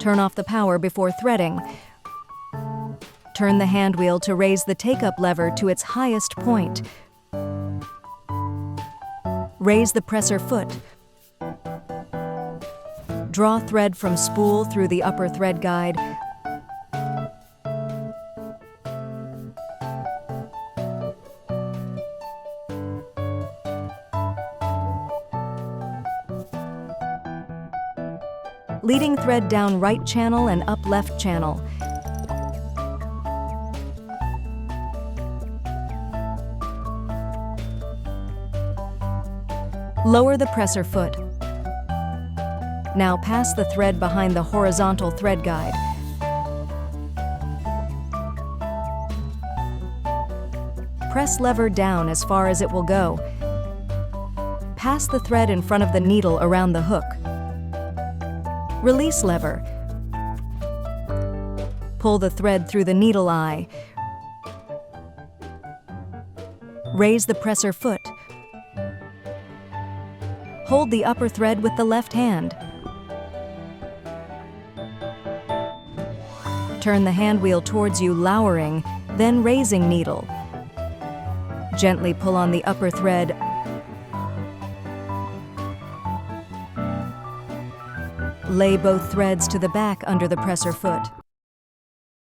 Turn off the power before threading. Turn the hand wheel to raise the take-up lever to its highest point. Raise the presser foot. Draw thread from spool through the upper thread guide. Leading thread down right channel and up left channel. Lower the presser foot. Now pass the thread behind the horizontal thread guide. Press lever down as far as it will go. Pass the thread in front of the needle around the hook. Release lever. Pull the thread through the needle eye. Raise the presser foot. Hold the upper thread with the left hand. Turn the hand wheel towards you, lowering, then raising needle. Gently pull on the upper thread. Lay both threads to the back under the presser foot.